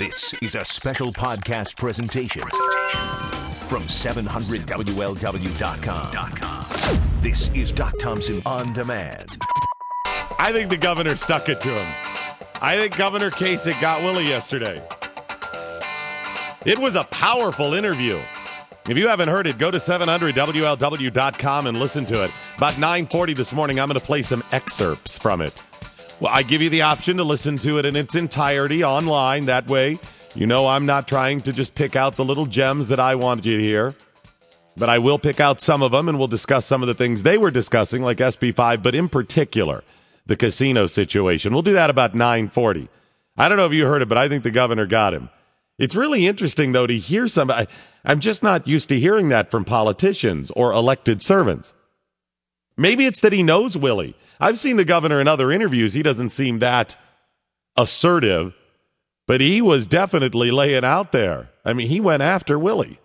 This is a special podcast presentation from 700WLW.com. This is Doc Thompson On Demand. I think the governor stuck it to him. I think Governor Kasich got Willie yesterday. It was a powerful interview. If you haven't heard it, go to 700WLW.com and listen to it. About 9:40 this morning, I'm going to play some excerpts from it. Well, I give you the option to listen to it in its entirety online. That way, you know I'm not trying to just pick out the little gems that I wanted you to hear. But I will pick out some of them, and we'll discuss some of the things they were discussing, like SB5, but in particular, the casino situation. We'll do that about 9:40. I don't know if you heard it, but I think the governor got him. It's really interesting, though, to hear somebody. I'm just not used to hearing that from politicians or elected servants. Maybe it's that he knows Willie. I've seen the governor in other interviews. He doesn't seem that assertive, but he was definitely laying out there. I mean, he went after Willie.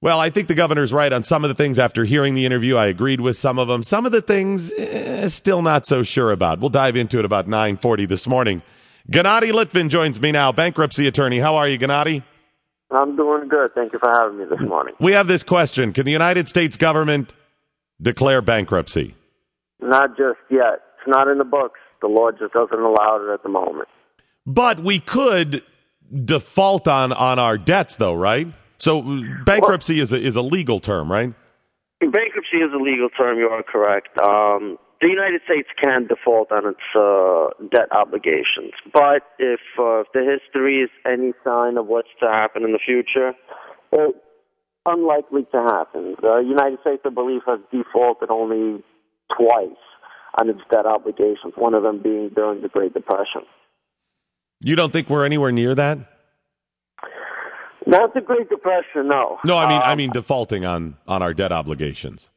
Well, I think the governor's right on some of the things after hearing the interview. I agreed with some of them. Some of the things, still not so sure about. We'll dive into it about 9:40 this morning. Gennady Litvin joins me now, bankruptcy attorney. How are you, Gennady? I'm doing good. Thank you for having me this morning. We have this question. Can the United States government declare bankruptcy? Not just yet. It's not in the books. The law just doesn't allow it at the moment. But we could default on our debts, though, right? So bankruptcy is a legal term, right? Bankruptcy is a legal term. You are correct. The United States can default on its debt obligations. But if the history is any sign of what's to happen in the future, it's unlikely to happen. The United States, I believe, has defaulted only twice on its debt obligations, one of them being during the Great Depression. You don't think we're anywhere near that? Not the Great Depression, no. No, I mean defaulting on our debt obligations.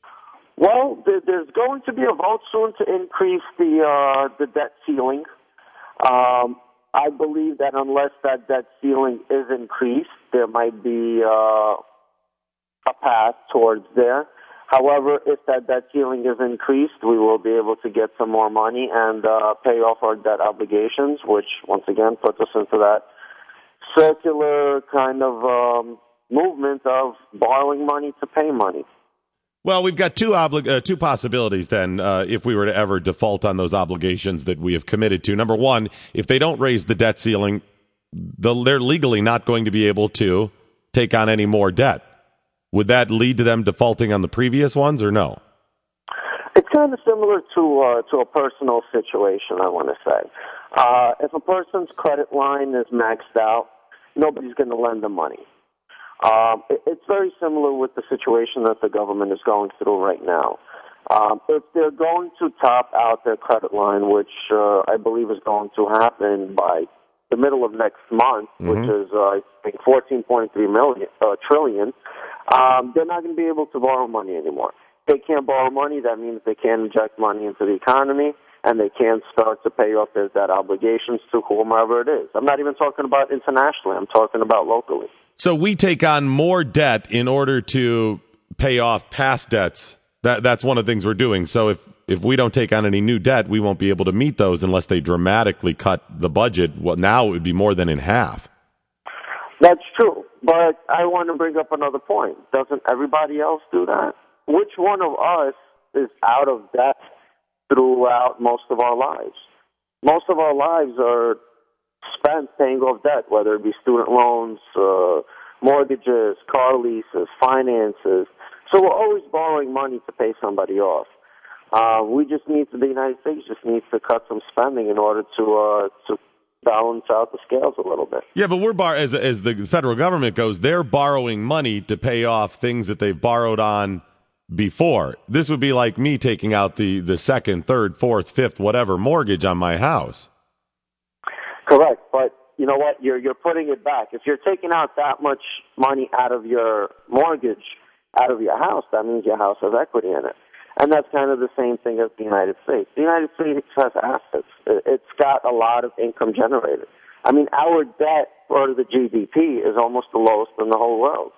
Well, there's going to be a vote soon to increase the debt ceiling. I believe that unless that debt ceiling is increased, there might be a path towards there. However, if that debt ceiling is increased, we will be able to get some more money and pay off our debt obligations, which, once again, puts us into that circular kind of movement of borrowing money to pay money. Well, we've got two possibilities then if we were to ever default on those obligations that we have committed to. Number one, if they don't raise the debt ceiling, they're legally not going to be able to take on any more debt. Would that lead to them defaulting on the previous ones or no? It's kind of similar to a personal situation, I want to say. If a person's credit line is maxed out, nobody's going to lend them money. It's very similar with the situation that the government is going through right now. If they're going to top out their credit line, which I believe is going to happen by the middle of next month, which is I think 14.3 trillion, they're not going to be able to borrow money anymore. They can't borrow money. That means they can't inject money into the economy, and they can't start to pay off their debt obligations to whomever it is. I'm not even talking about internationally. I'm talking about locally. So we take on more debt in order to pay off past debts. That's one of the things we're doing. So if we don't take on any new debt, we won't be able to meet those unless they dramatically cut the budget. Well, now it would be more than in half. That's true. But I want to bring up another point. Doesn't everybody else do that? Which one of us is out of debt throughout most of our lives? Most of our lives are spent paying off debt, whether it be student loans, mortgages, car leases, finances. So we're always borrowing money to pay somebody off. The United States just needs to cut some spending in order to balance out the scales a little bit. Yeah, but we're as the federal government goes, they're borrowing money to pay off things that they've borrowed on before. This would be like me taking out the second, third, fourth, fifth, whatever mortgage on my house. Correct, but you know what? You're putting it back. If you're taking out that much money out of your mortgage, out of your house, that means your house has equity in it. And that's kind of the same thing as the United States. The United States has assets. It's got a lot of income generated. I mean, our debt for the GDP is almost the lowest in the whole world.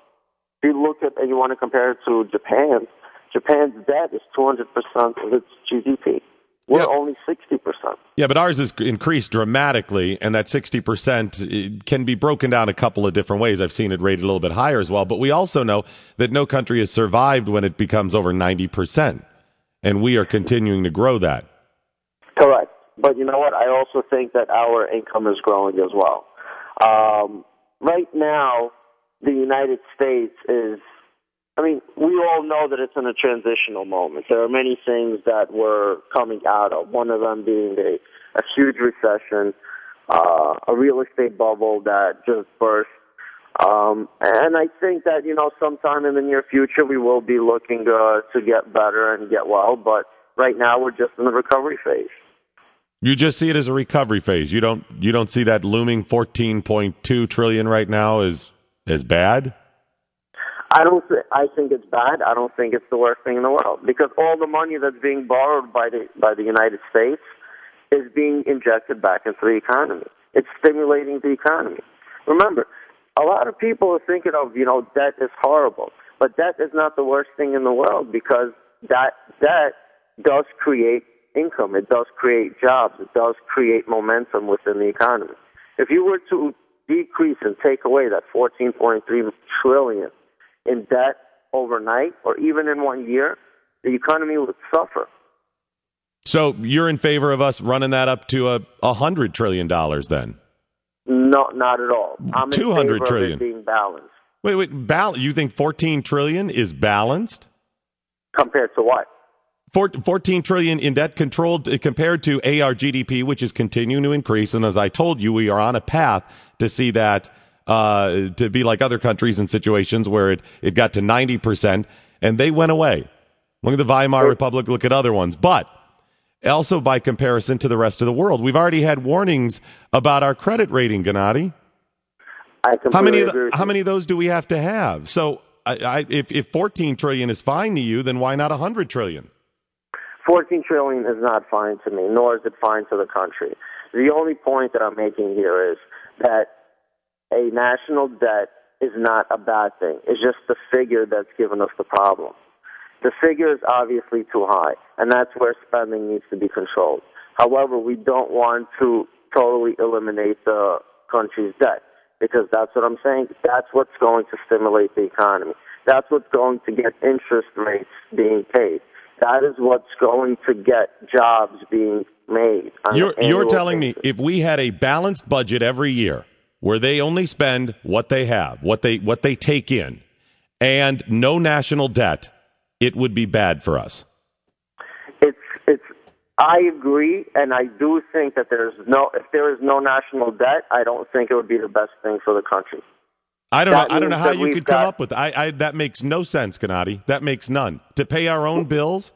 If you look at and you want to compare it to Japan, Japan's debt is 200% of its GDP. We're only 60%. Yeah, but ours has increased dramatically, and that 60% can be broken down a couple of different ways. I've seen it rated a little bit higher as well, but we also know that no country has survived when it becomes over 90%, and we are continuing to grow that. Correct. But you know what? I also think that our income is growing as well. Right now, the United States is, we all know that it's in a transitional moment. There are many things that we're coming out of, one of them being a huge recession, a real estate bubble that just burst. And I think that, sometime in the near future we will be looking to get better and get well, but right now we're just in the recovery phase. You just see it as a recovery phase. You don't see that looming $14.2 trillion right now as bad? I think it's bad. I don't think it's the worst thing in the world, because all the money that's being borrowed by the United States is being injected back into the economy. It's stimulating the economy. Remember, a lot of people are thinking of, debt is horrible, but debt is not the worst thing in the world, because that debt does create income. It does create jobs. It does create momentum within the economy. If you were to decrease and take away that $14.3 trillion in debt overnight or even in 1 year, the economy would suffer. So you're in favor of us running that up to $100 trillion then? No, not at all. I'm in 200 favor trillion. of it being balanced. Wait, you think 14 trillion is balanced? Compared to what? 14 trillion in debt controlled compared to AR GDP, which is continuing to increase. And as I told you, we are on a path to see that to be like other countries in situations where it got to 90% and they went away. Look at the Weimar Republic, look at other ones. But also by comparison to the rest of the world, we've already had warnings about our credit rating, Gennady. How many of those do we have to have? So if 14 trillion is fine to you, then why not 100 trillion? 14 trillion is not fine to me, nor is it fine to the country. The only point that I'm making here is that a national debt is not a bad thing. It's just the figure that's given us the problem. The figure is obviously too high, and that's where spending needs to be controlled. However, we don't want to totally eliminate the country's debt, because that's what I'm saying. That's what's going to stimulate the economy. That's what's going to get interest rates being paid. That is what's going to get jobs being made. You're telling me if we had a balanced budget every year where they only spend what they have, what they take in, and no national debt, it would be bad for us. I agree, and I do think that if there is no national debt, I don't think it would be the best thing for the country. I don't know how you could come up with that. That makes no sense, Gennady. That makes none. To pay our own bills?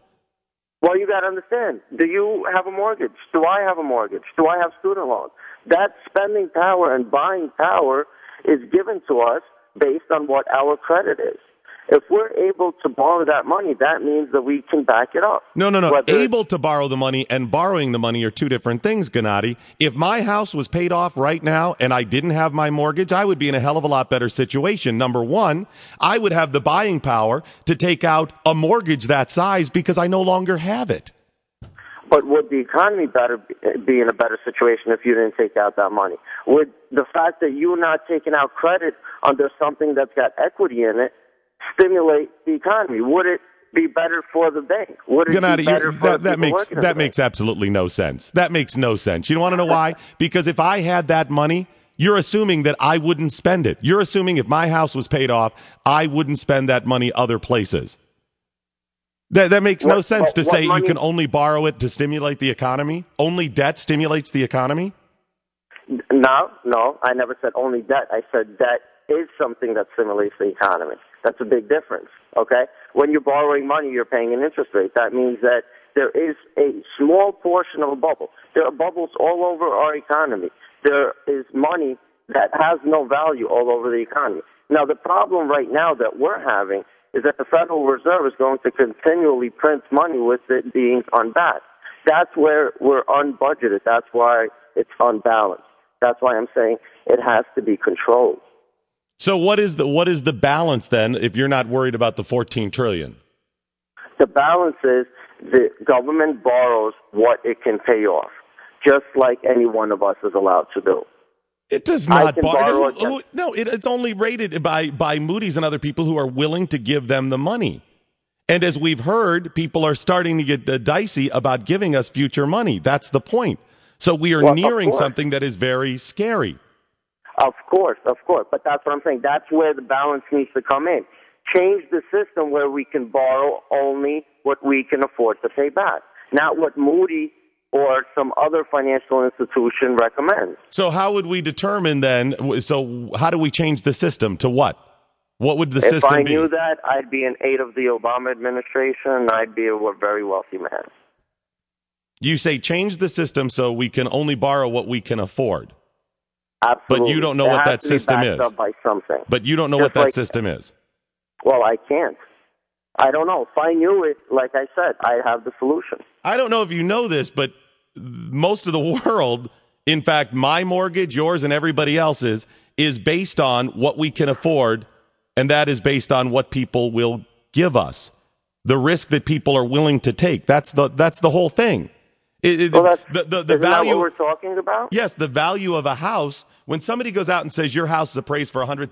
Well, you got to understand. Do you have a mortgage? Do I have a mortgage? Do I have student loans? That spending power and buying power is given to us based on what our credit is. If we're able to borrow that money, that means that we can back it up. No. Able to borrow the money and borrowing the money are two different things, Gennady. If my house was paid off right now and I didn't have my mortgage, I would be in a hell of a lot better situation. Number one, I would have the buying power to take out a mortgage that size because I no longer have it. But would the economy be in a better situation if you didn't take out that money? Would the fact that you're not taking out credit under something that's got equity in it stimulate the economy? Would it be better for the bank? Would it Gennady, be better for that makes absolutely no sense. That makes no sense. You want to know why? Because if I had that money, you're assuming that I wouldn't spend it. You're assuming if my house was paid off, I wouldn't spend that money other places. That makes no sense to say you can only borrow it to stimulate the economy. Only debt stimulates the economy? No, I never said only debt. I said debt is something that stimulates the economy. That's a big difference, okay? When you're borrowing money, you're paying an interest rate. That means that there is a small portion of a bubble. There are bubbles all over our economy. There is money that has no value all over the economy. Now, the problem right now that we're having is that the Federal Reserve is going to continually print money with it being unbacked. That's where we're unbudgeted. That's why it's unbalanced. That's why I'm saying it has to be controlled. So what is the balance then if you're not worried about the 14 trillion? The balance is The government borrows what it can pay off, just like any one of us is allowed to do. It does not borrow. No, it's only rated by Moody's and other people who are willing to give them the money. And as we've heard, people are starting to get dicey about giving us future money. That's the point. So we are nearing something that is very scary. Of course. But that's what I'm saying. That's where the balance needs to come in. Change the system where we can borrow only what we can afford to pay back, not what Moody or some other financial institution recommends. So how would we determine then? So how do we change the system to what? What would the system be? If I knew that, I'd be an aide of the Obama administration. I'd be a very wealthy man. You say change the system so we can only borrow what we can afford. Absolutely. But you don't know what that system is. Up by something. But you don't know what that system is. Well, I can't. I don't know. If I knew it, like I said, I have the solution. I don't know if you know this, but most of the world, in fact, my mortgage, yours, and everybody else's, is based on what we can afford, and that is based on what people will give us, the risk that people are willing to take. That's the whole thing. The value. That what we're talking about? Yes, the value of a house. When somebody goes out and says your house is appraised for $100,000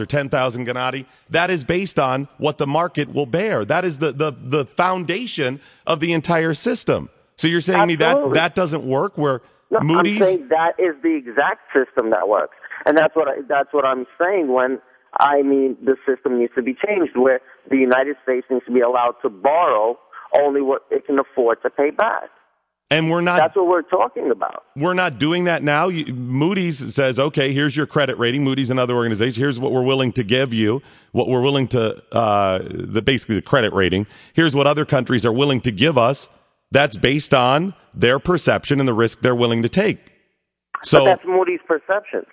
or $10,000, Gennady, that is based on what the market will bear. That is the foundation of the entire system. So you're saying to me that doesn't work? Where Moody's? I'm saying that is the exact system that works, and that's what I'm saying when I mean the system needs to be changed, where the United States needs to be allowed to borrow only what it can afford to pay back. And we're not. That's what we're talking about. We're not doing that now. Moody's says, okay, here's your credit rating. Moody's and other organizations. Here's what we're willing to give you. What we're willing to, basically the credit rating. Here's what other countries are willing to give us. That's based on their perception and the risk they're willing to take. So but that's Moody's perception.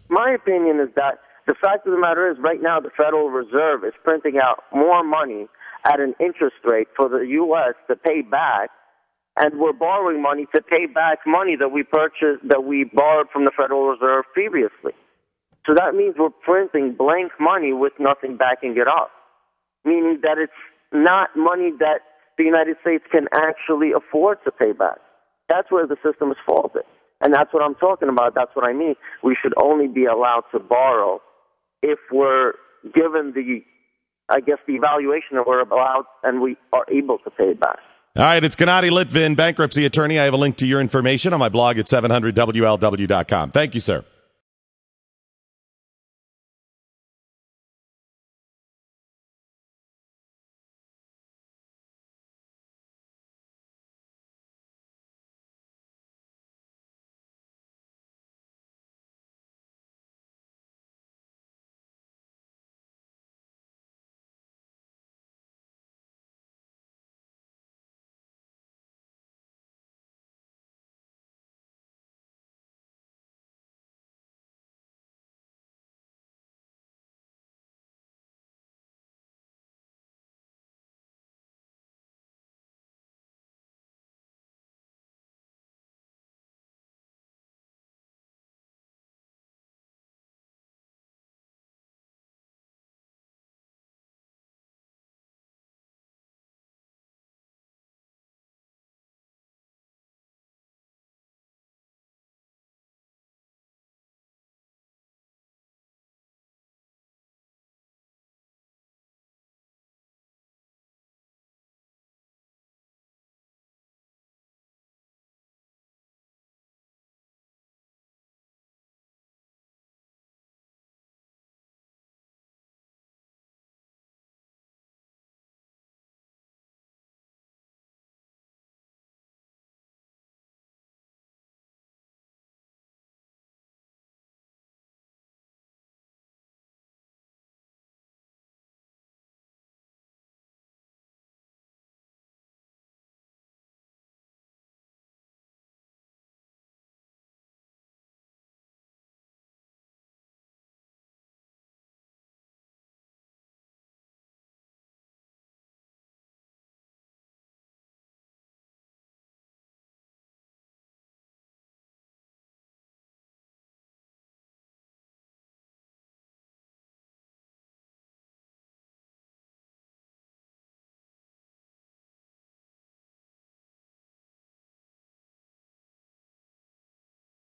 My opinion is that the fact of the matter is right now the Federal Reserve is printing out more money at an interest rate for the U.S. to pay back, and we're borrowing money to pay back money that we borrowed from the Federal Reserve previously. So that means we're printing blank money with nothing backing it up, meaning that it's not money that the United States can actually afford to pay back. That's where the system is faulted. And that's what I'm talking about. That's what I mean. We should only be allowed to borrow if we're given the evaluation that we're allowed and we are able to pay it back. All right, it's Gennady Litvin, bankruptcy attorney. I have a link to your information on my blog at 700WLW.com. Thank you, sir.